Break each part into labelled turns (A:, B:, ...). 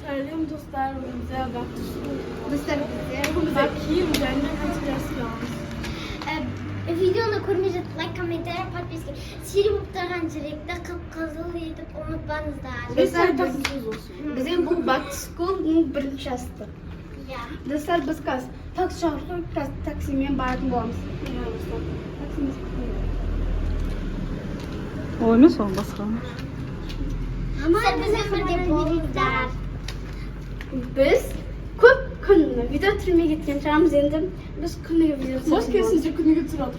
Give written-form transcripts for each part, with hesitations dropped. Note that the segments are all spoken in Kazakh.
A: Söyleyeyim dostlar, bize bak.
B: Dostlar
A: Bakayım, benden hatırlasın.
B: videoni ko'rmaysiz, like, kommentariy, подписка. Siri bo'lib turgan jirekda qip-qizil etib unutmangizlar.
A: Dostlar, bizim bu back to school birinchi asli. Dostlar, biz taksi chaqirib, taksiмен borib boramiz.
C: O emas o boshqa.
B: Sizlar bilan birga bo'linglar.
A: Biz ko'p kun video turmay ketgan chog'imiz endi biz kuniga video
C: Bosh kesincha kuniga turadi.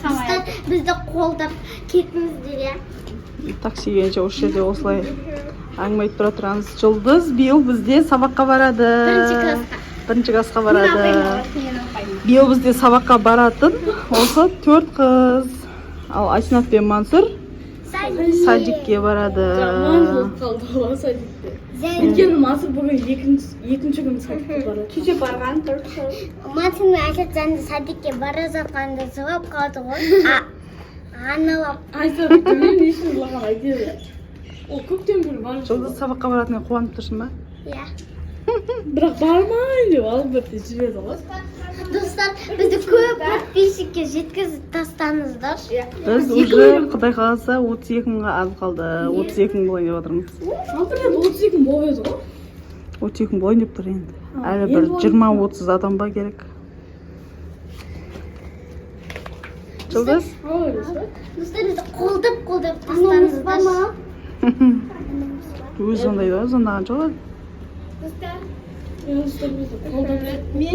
B: Sizlar bizni qo'llab ketdingizlar ya.
C: Taksigacha o'sha yerda o'slay әңгіме айтып тұра тұрамыз. Жұлдыз биыл бізде сабаққа барады. Бірінші классқа барады. Биыл бізде сабаққа баратын осы 4 қыз. Ал Айсынат пен Мансұр садикке барады.
A: Жаман болып қалды ол садикте. Өйткені Мансұр бүгін екінші күн садикке барады. Кеше барған 4 қыз.
B: Мансұр мен Айсатжан садикке бара жатқанда жылап қалды ғой. Аналап.
A: Айсат мен не үшін жылаған айтеді. Ол көптен бері барып.
C: Жұлдыз сабаққа баратынына қуанып тұрсың ба?
B: Иә.
A: Бірақ бармайын деп алып бірде жіберді ғой.
B: Достар, бізді көп подписчикке жеткізіп тастаңыздар.
C: Біз уже Құдай қаласа 32 мыңға аз қалды. 32 мың болайын деп отырмыз.
A: Алдырда 32 мың болып еді ғой.
C: 32 мың болайын деп тұр енді. Әлі бір 20-30 адам ба керек. Жұлдыз?
B: Достар, бізді қолдап тастаңыздар.
C: Өзі ондайды ғой, зондаған жоқ.
A: Мен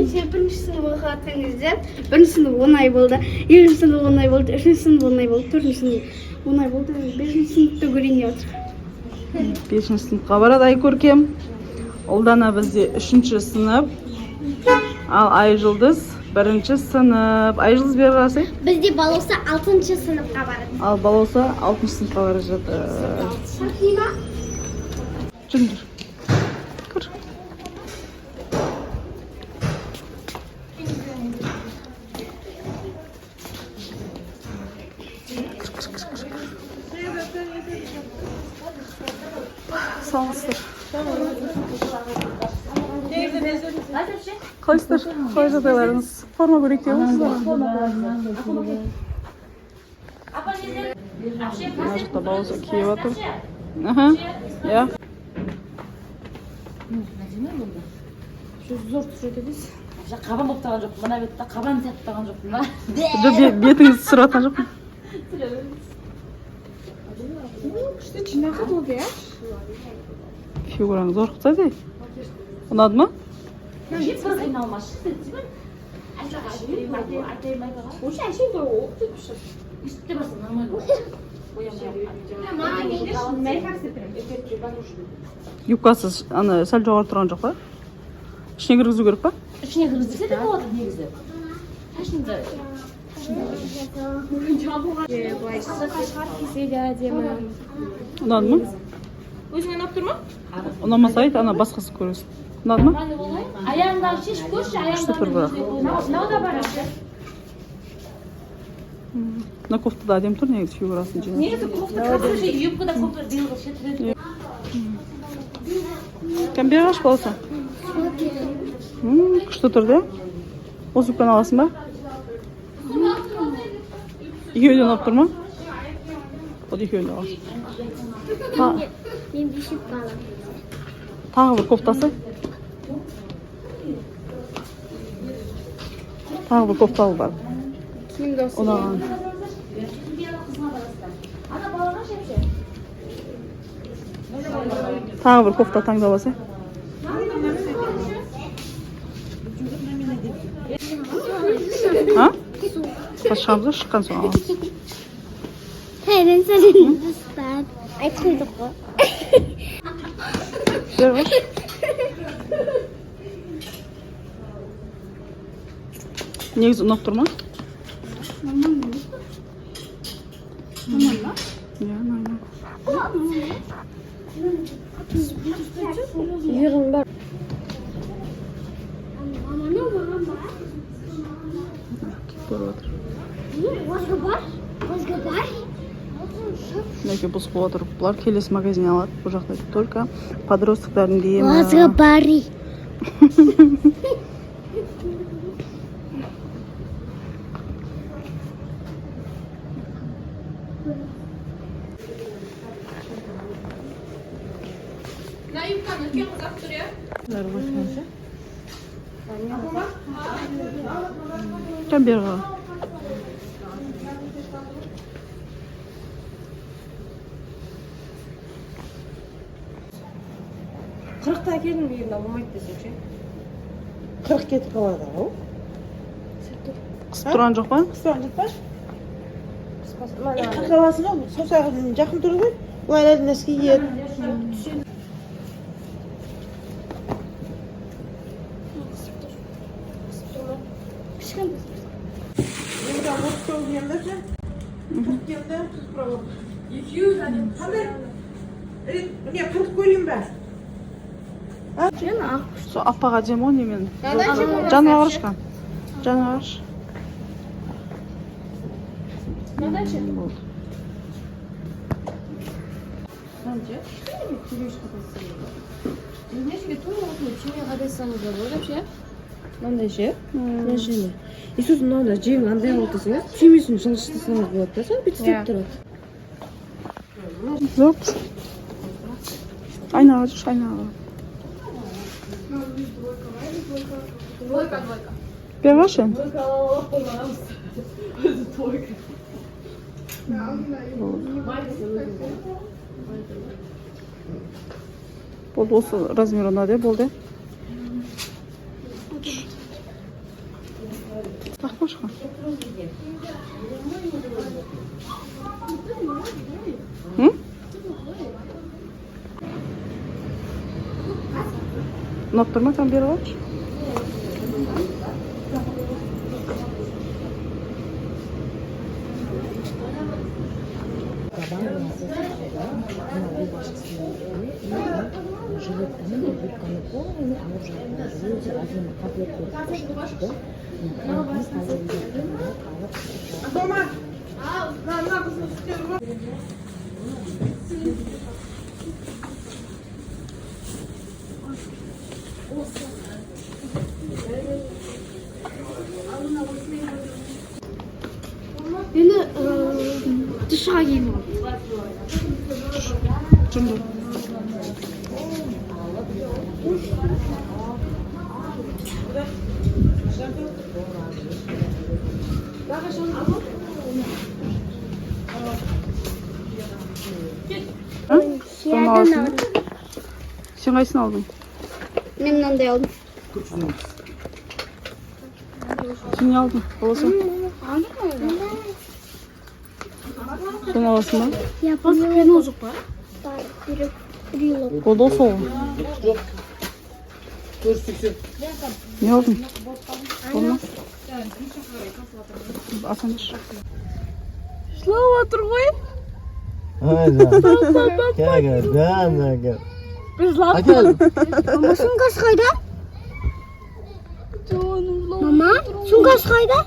A: сен бірінші сынып оқыған кезде бірінші сынып 10 ай болды, екінші сынып 10 ай болды, үшінші сынып 10 ай болды, төртінші сынып 10 ай болды, бесінші сыныпты көрейін деп отыр.
C: 5-ші сыныпқа барады Айкөркем. Ұлдана бізде 3-ші сынып. Ал Айжұлдыз 1-ші сынып. Айжұлдыз бері қарасай?
B: Бізде балоса 6-ші сыныпқа барады.
C: Ал балоса 6-ші сыныпқа бара жатыр. Жүндір. Кір. Саламатсыздар. Қалайсыздар? Қалай жағдайларыңыз? Форма көрейік деп отырсыздар. Мына жақта балоса киіп отыр. Аха, иә.
A: Зор түсіреді біз.
D: Қабан болып тұрған жоқпын, мына бетте қабан сәтіп тұрған жоқпын ба?
C: Бетіңізді түсіріп жатқан жоқпын.
A: Күшті жинақы болды, я?
C: Фигураңыз орқытады. Ұнады ма?
D: Бір қайналмашы.
A: Осы әшейін той оқ деп шыр.
D: Үстте барса нормально.
C: Юбкасы сәл жоғары тұрған жоқ па? Ішіне кіргізу керек па?
D: Ішіне кіргізсе де болады негізі. Қашында?
C: Ұнады ма?
A: Өзіңе ұнап тұр ма?
C: Ұнамаса айт, ана басқасы көресің. Ұнады ма?
D: Аяғындағы шешіп көрші,
C: Күшті тұр бірақ.
D: Мынау да бар әші.
C: Мына кофта да әдем тұр, негізі фигурасын жинап.
D: Негізі кофта красивый, юбка да кофта биылғы шетіреді.
C: Кәмбе қаш болса? Күшті тұр да? Осы үппен аласың ба? Екеуі ұнап тұр ма? Ол екеуін де аласың.
B: Мен бешіп қалам.
C: Тағы бір кофтасы? Тағы бір кофталы бар. Ұнаған. Тағы бір кофта таңдап алсай. Ha? Başımıza şıkkan sonra.
B: Hayır, senin dostlar. Ay koyduk o.
C: Ver bak. Негізі ұнап тұр ма?
A: Normal mı? Normal mı?
C: Иә, нормально.
A: Yığın бар.
C: Көріп отыр.
B: Озгы бар? Озгы бар?
C: мінекей бұзып отыр. Бұлар келесі магазин алады. Бұл жақта только подростықтардың киімі.
B: Вазга бари.
C: Кәм бері ға.
E: Қырықта келдің деген болмайды десеңші. 40 кетіп қалады ғой.
C: Қысып тұрған жоқ па?
E: Қысқан жоқ па? Қырық аласың ғой, саусағы жақын тұр ғой. Олай әлі нәрсе ет. Міне 40 көрейін бе?
C: Сол апаға жем ғой немен. Жаны ағырышқан. Жаны ағырыш. Болды.
E: Мынандай ше? Машина. И сосын мынада жең андай қылып тұрсаңыз, түймесін жылжытсаңыз болады да, сол бүйтіп істеп тұрады.
C: Жоқ. Айнаға жүрші, айнаға. Бері қашы? Болды, осы размер ұнады, болды. Бақ башқа. Ұнап тұр ма, там бері қашы?
A: Енді дұшыға кейін болды.
C: Жүндір. Сен қайсын алдың?
A: Мен мынандай алдым.
C: Сен не алдың? Боласа? Сен аласың ба?
A: Я просто пен ол жоқ па?
C: Болды осы ол. Не алдың? Болма? Асандыр. Жылап отыр ғой?
B: Мама, сумкасы қайда? Мама, сумкасы қайда?